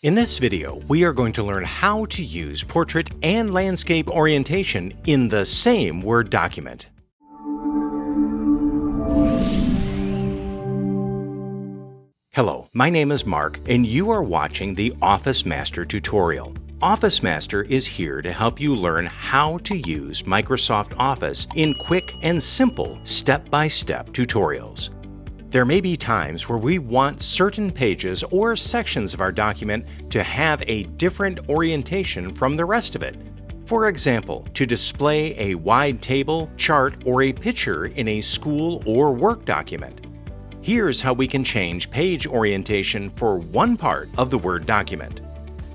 In this video, we are going to learn how to use portrait and landscape orientation in the same Word document. Hello, my name is Mark, and you are watching the Office Master tutorial. Office Master is here to help you learn how to use Microsoft Office in quick and simple step-by-step tutorials. There may be times where we want certain pages or sections of our document to have a different orientation from the rest of it. For example, to display a wide table, chart, or a picture in a school or work document. Here's how we can change page orientation for one part of the Word document.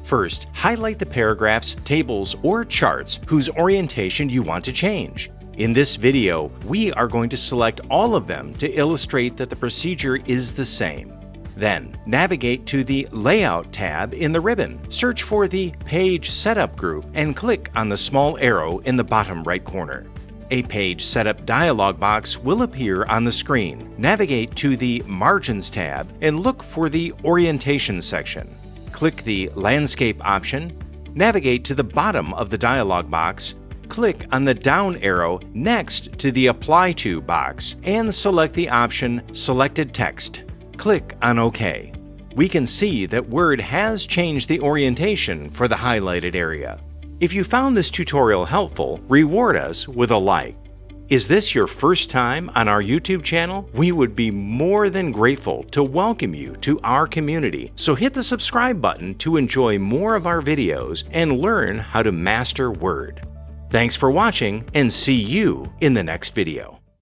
First, highlight the paragraphs, tables, or charts whose orientation you want to change. In this video, we are going to select all of them to illustrate that the procedure is the same. Then, navigate to the Layout tab in the ribbon, search for the Page Setup group, and click on the small arrow in the bottom right corner. A Page Setup dialog box will appear on the screen. Navigate to the Margins tab and look for the Orientation section. Click the Landscape option, navigate to the bottom of the dialog box, click on the down arrow next to the Apply To box and select the option Selected Text. Click on OK. We can see that Word has changed the orientation for the highlighted area. If you found this tutorial helpful, reward us with a like. Is this your first time on our YouTube channel? We would be more than grateful to welcome you to our community, so hit the subscribe button to enjoy more of our videos and learn how to master Word. Thanks for watching, and see you in the next video.